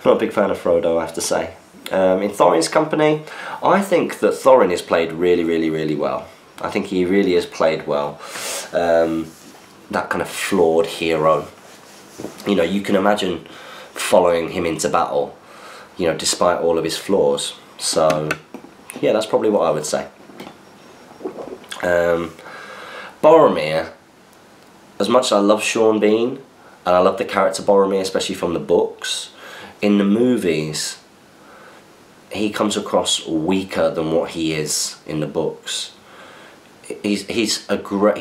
Not a big fan of Frodo, I have to say. In Thorin's company, I think that Thorin is played really well. I think he really is played well. That kind of flawed hero. You know, you can imagine following him into battle, you know, despite all of his flaws. So, yeah, that's probably what I would say. Boromir, as much as I love Sean Bean, and I love the character Boromir, especially from the books, in the movies, he comes across weaker than what he is in the books. He's a great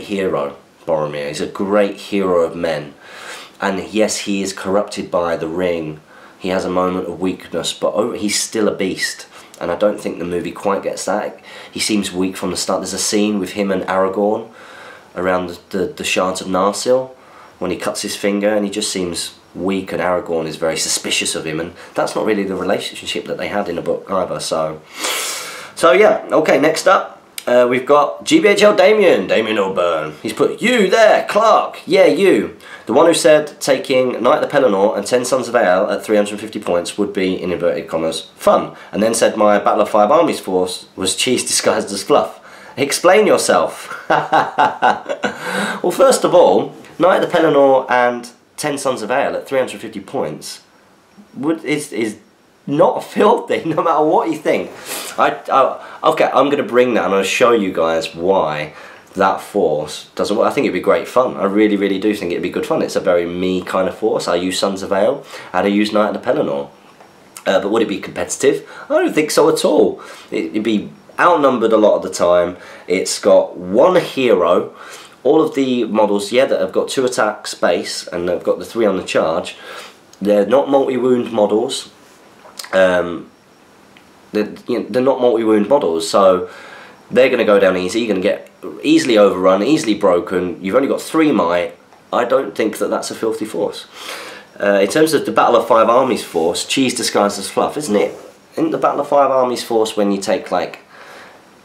hero, Boromir. He's a great hero of men. And yes, he is corrupted by the ring. He has a moment of weakness, but he's still a beast. And I don't think the movie quite gets that. He seems weak from the start. There's a scene with him and Aragorn around the shards of Narsil when he cuts his finger, and he just seems weak, and Aragorn is very suspicious of him, and that's not really the relationship that they had in the book either. So yeah, okay, next up we've got GBHL Damien O'Byrne. He's put, you there, Clark, yeah, you. The one who said taking Knight of the Pelennor and 10 Sons of Ael at 350 points would be, in inverted commas, fun. And then said my Battle of Five Armies force was cheese disguised as fluff. Explain yourself. Well, first of all, Knight of the Pelennor and 10 Sons of Ael at 350 points is not filthy, no matter what you think. Okay, I'm going to bring that and I'll show you guys why that force doesn't work. I think it'd be great fun. I really do think it'd be good fun. It's a very me kind of force. I use Sons of Ael and I use Knight of the Pelennor. But would it be competitive? I don't think so at all. It'd be outnumbered a lot of the time. It's got one hero. All of the models, yeah, that have got 2 attacks base and they've got the 3 on the charge, they're not multi-wound models. They're not multi-wound models, so they're going to go down easy. You're going to get easily overrun, easily broken. You've only got 3 might. I don't think that that's a filthy force. In terms of the Battle of Five Armies force, cheese disguised as fluff, isn't it? In the Battle of Five Armies force, when you take like,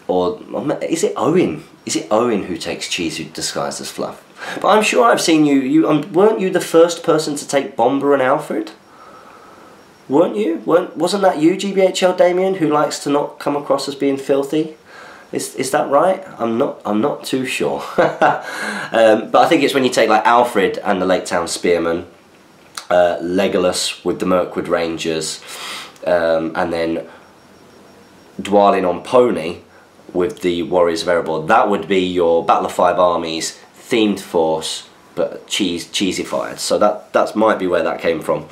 or is it Owen? Is it Owen who takes cheese disguised as fluff? But I'm sure I've seen you. Weren't you the first person to take Bomber and Alfred? Weren't you? Wasn't that you, GBHL Damien, who likes to not come across as being filthy? Is that right? I'm not too sure. But I think it's when you take like Alfred and the Lake Town Spearmen, Legolas with the Mirkwood Rangers, and then Dwalin on Pony with the Warriors of Erebor. That would be your Battle of Five Armies themed force, but cheesy-fied. So that might be where that came from.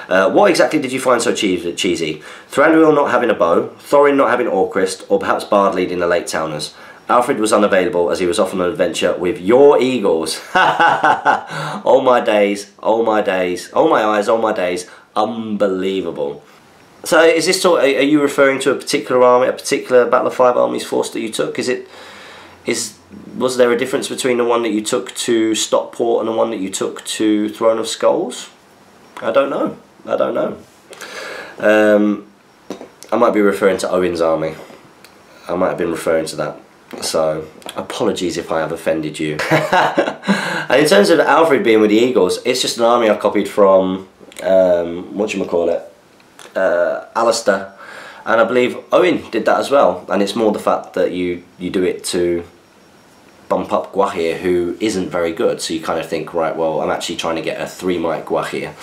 What exactly did you find so cheesy? Thranduil not having a bow, Thorin not having Orcrist, or perhaps Bard leading the Lake Towners. Alfred was unavailable as he was off on an adventure with your Eagles. Oh my days, oh my days, oh my eyes, oh my days. Unbelievable. So is this are you referring to a particular army, a particular Battle of Five Armies force that you took? Is Was there a difference between the one that you took to Stockport and the one that you took to Throne of Skulls? I don't know. I don't know. I might be referring to Owen's army. I might have been referring to that. So, apologies if I have offended you. And in terms of Alfred being with the Eagles, it's just an army I copied from, whatchamacallit, Alistair. And I believe Owen did that as well. And it's more the fact that you do it to bump up Gwahir, who isn't very good. So you kind of think, right, well, I'm actually trying to get a 3-mic Gwahir.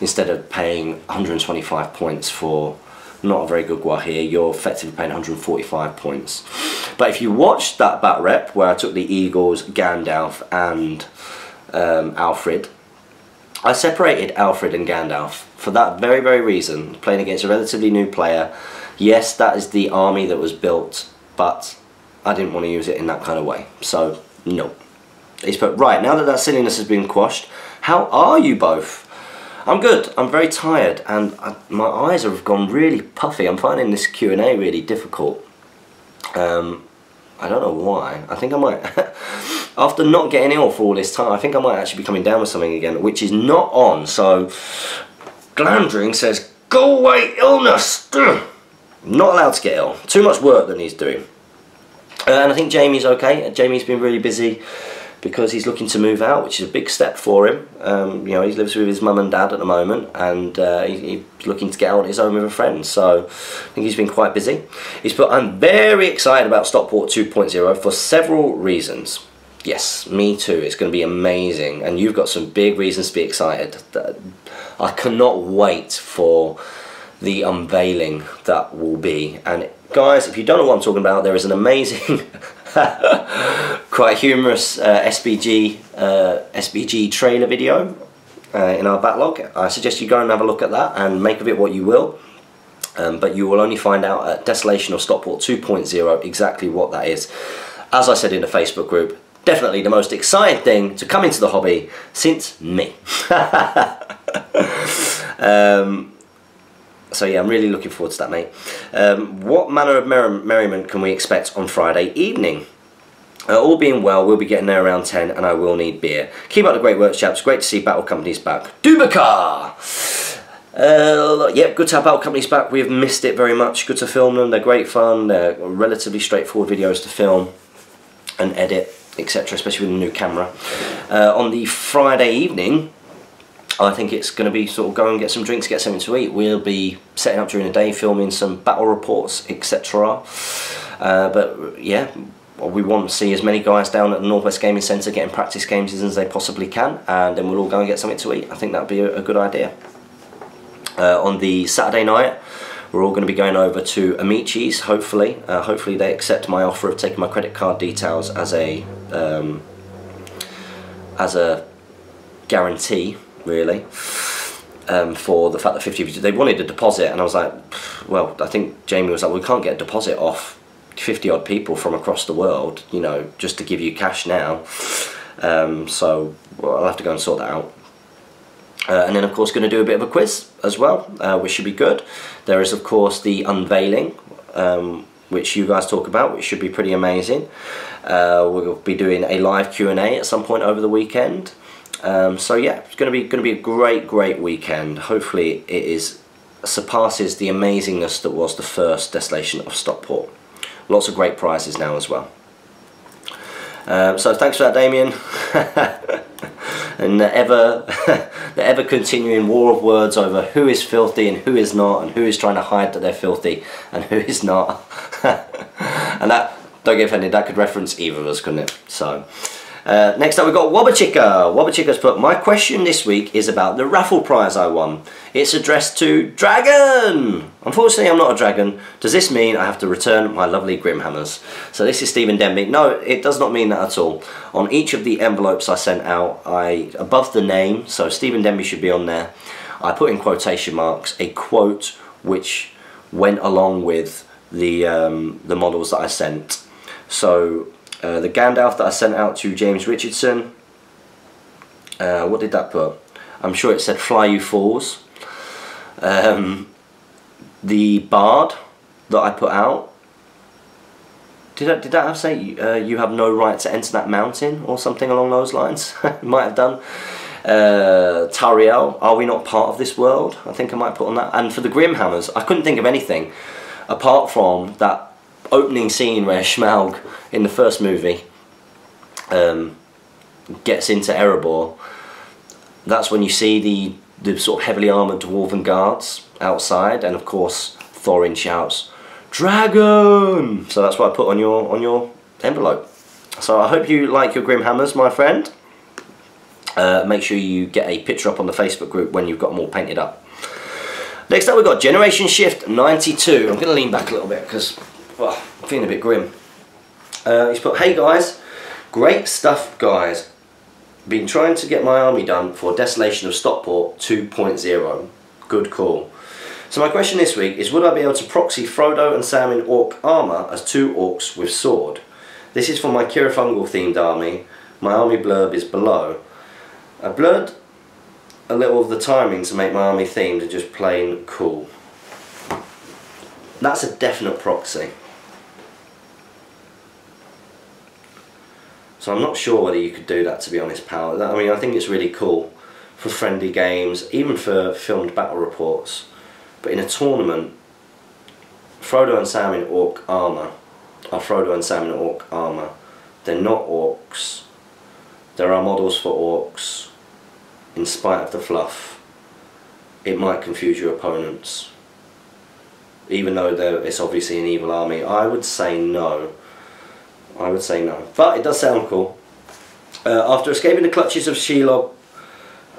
Instead of paying 125 points for not a very good Gwahir, you're effectively paying 145 points. But if you watched that bat rep where I took the Eagles, Gandalf and Alfred, I separated Alfred and Gandalf for that very, very reason. Playing against a relatively new player. Yes, that is the army that was built, but I didn't want to use it in that kind of way. So, no. He's put, right, now that that silliness has been quashed, how are you both? I'm good. I'm very tired and my eyes have gone really puffy. I'm finding this Q&A really difficult. I don't know why. I think I might, after not getting ill for all this time, I think I might actually be coming down with something again, which is not on. So, Glandring says, go away, illness. Not allowed to get ill. Too much work that he's doing. And I think Jamie's okay. Jamie's been really busy because he's looking to move out, which is a big step for him. You know, he lives with his mum and dad at the moment, and he's looking to get out on his own with a friend. So I think he's been quite busy. He's put, I'm very excited about Stockport 2.0 for several reasons. Yes, me too. It's going to be amazing, and you've got some big reasons to be excited. I cannot wait for the unveiling that will be. And guys, if you don't know what I'm talking about, there is an amazing quite humorous SBG trailer video in our backlog. I suggest you go and have a look at that and make of it what you will. But you will only find out at Desolation of Stockport 2.0 exactly what that is. As I said in the Facebook group, definitely the most exciting thing to come into the hobby since me. So yeah, I'm really looking forward to that, mate. What manner of merriment can we expect on Friday evening? All being well, we'll be getting there around 10 and I will need beer. Keep up the great work, chaps. Great to see Battle Companies back. Dubakar! Yep, good to have Battle Companies back. We have missed it very much. Good to film them. They're great fun. They're relatively straightforward videos to film and edit, etc., especially with a new camera. On the Friday evening, I think it's going to be sort of go and get some drinks, get something to eat. We'll be setting up during the day, filming some battle reports, etc. But yeah, we want to see as many guys down at the Northwest Gaming Centre getting practice games as they possibly can, and then we'll all go and get something to eat. I think that would be a good idea. On the Saturday night, we're all going to be going over to Amici's, hopefully. Hopefully they accept my offer of taking my credit card details as a guarantee, really, for the fact that 50, they wanted a deposit, and I was like, well, I think Jamie was like, we can't get a deposit off 50 odd people from across the world, you know, just to give you cash now. So well, I'll have to go and sort that out. And then of course going to do a bit of a quiz as well, which should be good. There is of course the unveiling, which you guys talk about, which should be pretty amazing. We'll be doing a live Q&A at some point over the weekend. So yeah, it's going to be a great weekend. Hopefully it surpasses the amazingness that was the first Desolation of Stockport. Lots of great prizes now as well. So thanks for that, Damien. And the ever continuing war of words over who is filthy and who is not, and who is trying to hide that they're filthy and who is not. And that, don't get offended, that could reference either of us, couldn't it? So next up we've got Wobachika. Wobachika's put, my question this week is about the raffle prize I won. It's addressed to Dragon. Unfortunately I'm not a dragon. Does this mean I have to return my lovely Grimhammers? So this is Stephen Denby. No, it does not mean that at all. On each of the envelopes I sent out, above the name, so Stephen Denby should be on there, I put in quotation marks a quote which went along with the models that I sent. So the Gandalf that I sent out to James Richardson, what did that put? I'm sure it said Fly You Fools. The Bard that I put out, Did that have say you have no right to enter that mountain or something along those lines? Might have done. Tariel, are we not part of this world? I think I might put on that. And for the Grimhammers, I couldn't think of anything apart from that opening scene where Smaug in the first movie gets into Erebor. That's when you see the sort of heavily armoured dwarven guards outside, and of course Thorin shouts, "Dragon!" So that's what I put on your envelope. So I hope you like your Grimhammers, my friend. Make sure you get a picture up on the Facebook group when you've got them all painted up. Next up we've got Generation Shift 92. I'm going to lean back a little bit because I'm feeling a bit grim. He's put, "Hey guys, great stuff guys. Been trying to get my army done for Desolation of Stockport 2.0. Good call. So my question this week is, would I be able to proxy Frodo and Sam in orc armour as 2 orcs with sword? This is for my Kirifungal themed army. My army blurb is below. I blurred a little of the timing to make my army themed and just plain cool." That's a definite proxy. So I'm not sure whether you could do that, to be honest, pal. I mean, I think it's really cool for friendly games, even for filmed battle reports. But in a tournament, Frodo and Sam in orc armour are Frodo and Sam in orc armour. They're not orcs. There are models for orcs. In spite of the fluff, it might confuse your opponents. Even though it's obviously an evil army, I would say no. I would say no. But it does sound cool. After escaping the clutches of Shelob,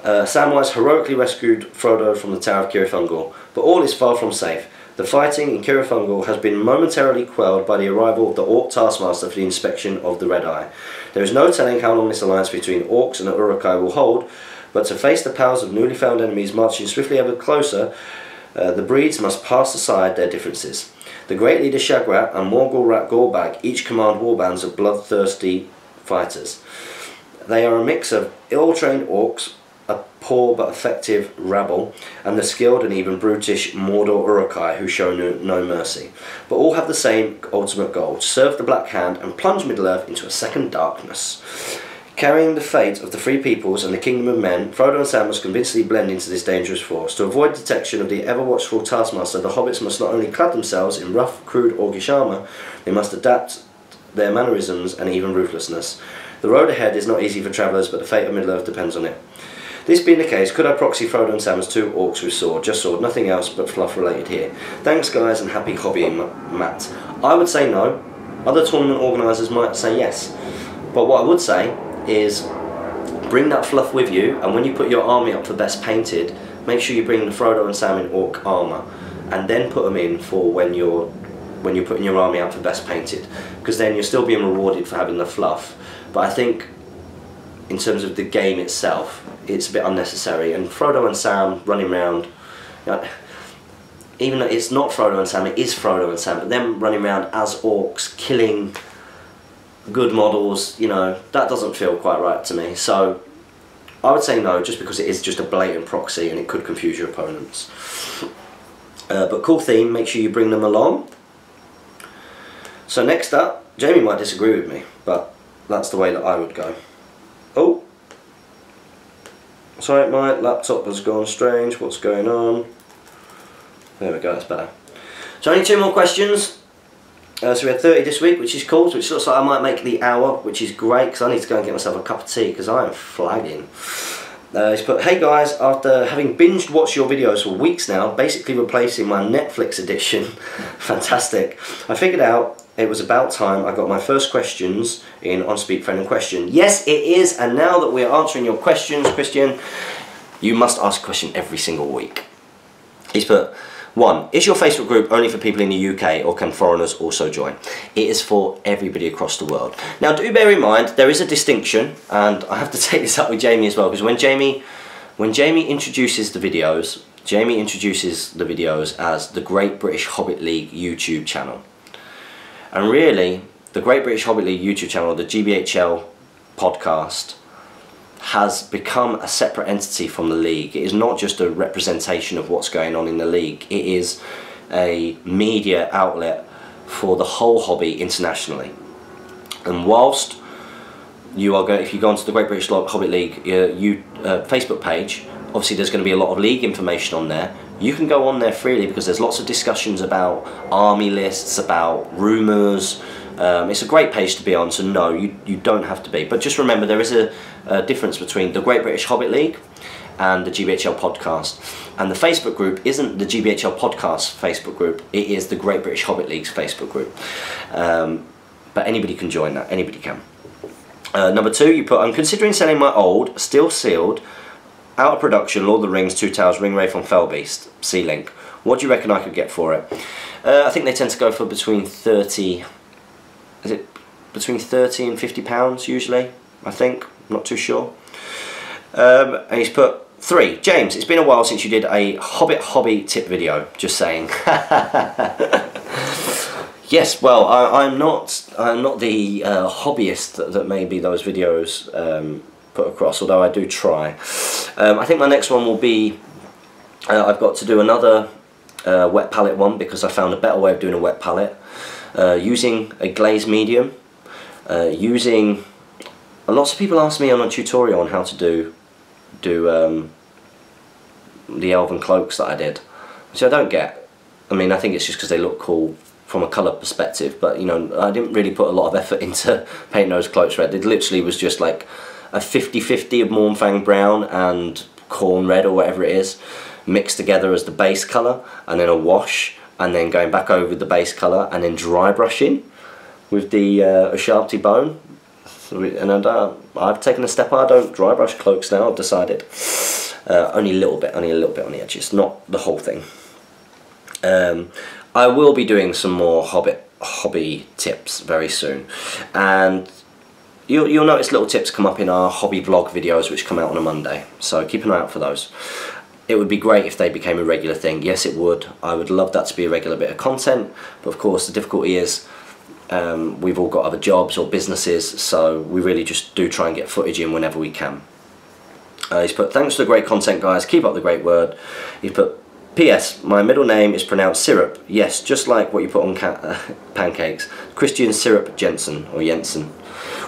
Samwise heroically rescued Frodo from the Tower of Kirifungal, but all is far from safe. The fighting in Kirifungal has been momentarily quelled by the arrival of the Orc Taskmaster for the inspection of the Red Eye. There is no telling how long this alliance between Orcs and the Uruk-hai will hold, but to face the powers of newly found enemies marching swiftly ever closer, the breeds must pass aside their differences. The great leader Shagrat and Morgul Rat Gorbag each command warbands of bloodthirsty fighters. They are a mix of ill-trained orcs, a poor but effective rabble, and the skilled and even brutish Mordor Uruk-hai who show no mercy. But all have the same ultimate goal, to serve the Black Hand and plunge Middle-earth into a second darkness. Carrying the fate of the Free Peoples and the Kingdom of Men, Frodo and Sam must convincingly blend into this dangerous force. To avoid detection of the ever-watchful Taskmaster, the hobbits must not only clad themselves in rough, crude orcish armour, they must adapt their mannerisms and even ruthlessness. The road ahead is not easy for travellers, but the fate of Middle-earth depends on it. This being the case, could I proxy Frodo and Sam as 2 orcs with sword? Just sword, nothing else but fluff related here. Thanks guys, and happy hobbying, Matt. I would say no. Other tournament organisers might say yes. But what I would say is bring that fluff with you, and when you put your army up for best painted, make sure you bring the Frodo and Sam in orc armour, and then put them in for when you're putting your army out for best painted, because then you're still being rewarded for having the fluff. But I think in terms of the game itself, it's a bit unnecessary. And Frodo and Sam running around, you know, even though it's not Frodo and Sam, it is Frodo and Sam, but them running around as orcs, killing good models, you know, that doesn't feel quite right to me. So I would say no, just because it is just a blatant proxy and it could confuse your opponents. But cool theme, make sure you bring them along. So next up, Jamie might disagree with me, but that's the way that I would go. Oh, sorry, my laptop has gone strange. What's going on? There we go, that's better. So only 2 more questions. So we had 30 this week, which is cool, which looks like I might make the hour, which is great, because I need to go and get myself a cup of tea, because I am flagging. He's put, "Hey guys, after having binged watched your videos for weeks now, basically replacing my Netflix addiction," fantastic, "I figured out it was about time I got my first questions in on Speak Friend and Question." Yes, it is, and now that we're answering your questions, Christian, you must ask a question every single week. He's put, 1. Is your Facebook group only for people in the UK, or can foreigners also join? It is for everybody across the world. Now do bear in mind, there is a distinction, and I have to take this up with Jamie as well, because when Jamie introduces the videos, Jamie introduces the videos as the Great British Hobbit League YouTube channel. And really, the Great British Hobbit League YouTube channel, the GBHL podcast, has become a separate entity from the league. It is not just a representation of what's going on in the league. It is a media outlet for the whole hobby internationally. And whilst you are going, if you go onto the Great British Hobbit League Facebook page, obviously there's going to be a lot of league information on there. You can go on there freely because there's lots of discussions about army lists, about rumours. It's a great page to be on, so no, you don't have to be. But just remember, there is a difference between the Great British Hobbit League and the GBHL podcast. And the Facebook group isn't the GBHL podcast Facebook group, it is the Great British Hobbit League's Facebook group. But anybody can join that, anybody can. Number 2, you put, I'm considering selling my old, still sealed, out of production Lord of the Rings 2 Towers Ring Wraith on Fellbeast, C-Link. What do you reckon I could get for it? I think they tend to go for between 30, is it between 30 and 50 pounds usually, I think, I'm not too sure. And he's put, 3, James, it's been a while since you did a Hobbit hobby tip video, just saying. Yes, well, I'm not the hobbyist that maybe those videos put across, although I do try. I think my next one will be, I've got to do another wet palette one because I found a better way of doing a wet palette. Using a glazed medium, lots of people ask me on a tutorial on how to do the elven cloaks that I did, which I don't get. I mean, I think it's just because they look cool from a colour perspective, but you know, I didn't really put a lot of effort into painting those cloaks red. It literally was just like a 50-50 of Mornfang brown and corn red or whatever it is, mixed together as the base colour, and then a wash, and then going back over the base colour, and then dry brushing with the Sharpty bone. And I've taken a step, I don't dry brush cloaks now, I've decided. Only a little bit on the edges, not the whole thing. I will be doing some more Hobbit hobby tips very soon, and you'll notice little tips come up in our hobby vlog videos which come out on a Monday, so keep an eye out for those. It would be great if they became a regular thing. Yes, it would. I would love that to be a regular bit of content, but of course the difficulty is we've all got other jobs or businesses, so we really just do try and get footage in whenever we can. He's put, thanks for the great content guys, keep up the great word. He's put, P.S. my middle name is pronounced syrup, yes, just like what you put on pancakes. Christian Syrup Jensen, or Jensen.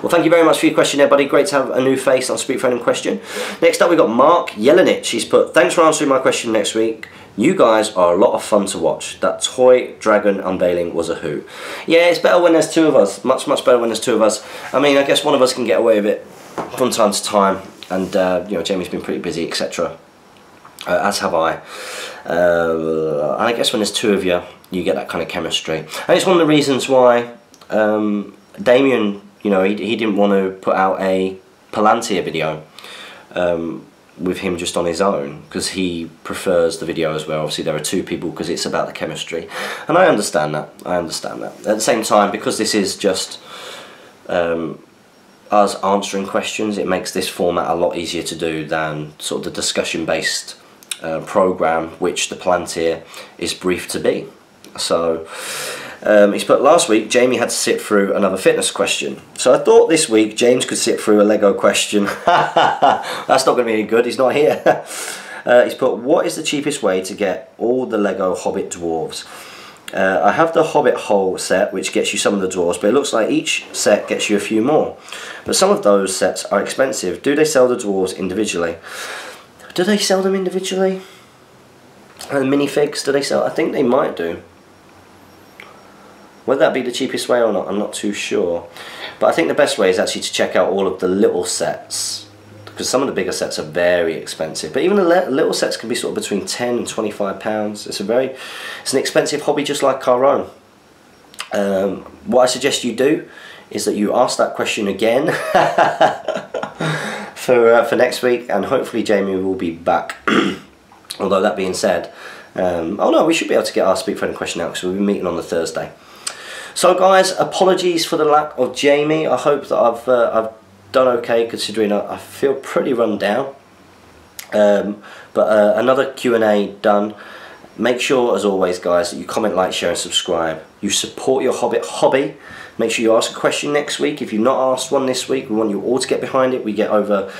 Well, thank you very much for your question there, buddy. Great to have a new face on Speak Friend in Question. Next up, we've got Mark Yelenich. He's put, thanks for answering my question next week. You guys are a lot of fun to watch. That toy dragon unveiling was a hoot. Yeah, it's better when there's 2 of us. Much, much better when there's 2 of us. I mean, I guess one of us can get away with it from time to time. And, you know, Jamie's been pretty busy, etc. As have I. And I guess when there's 2 of you, you get that kind of chemistry. And it's one of the reasons why Damien, you know, he didn't want to put out a Palantir video with him just on his own, because he prefers the videos where obviously there are 2 people, because it's about the chemistry. And I understand that, At the same time, because this is just us answering questions, it makes this format a lot easier to do than sort of the discussion based program which the Palantir is briefed to be. So he's put, last week Jamie had to sit through another fitness question, so I thought this week James could sit through a Lego question. That's not going to be any good, he's not here. He's put, what is the cheapest way to get all the Lego Hobbit dwarves? I have the Hobbit whole set, which gets you some of the dwarves, but it looks like each set gets you a few more. But some of those sets are expensive. Do they sell the dwarves individually? Do they sell them individually? And the minifigs, do they sell? I think they might do. Whether that be the cheapest way or not, I'm not too sure. But I think the best way is actually to check out all of the little sets, because some of the bigger sets are very expensive. But even the little sets can be sort of between £10 and £25. It's an expensive hobby just like our own. What I suggest you do is that you ask that question again for next week, and hopefully Jamie will be back. Although that being said, oh no, we should be able to get our Speak Friend question out, because we'll be meeting on the Thursday. So guys, apologies for the lack of Jamie. I hope that I've done okay, considering I feel pretty run down. But another Q&A done. Make sure, as always guys, that you comment, like, share and subscribe. You support your Hobbit hobby. Make sure you ask a question next week. If you've not asked one this week, we want you all to get behind it. We get over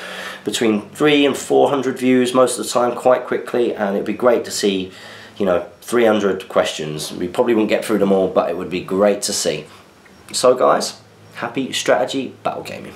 between 300 and 400 views most of the time, quite quickly, and it'd be great to see, you know, 300 questions. We probably wouldn't get through them all, but it would be great to see. So guys, happy strategy battle gaming.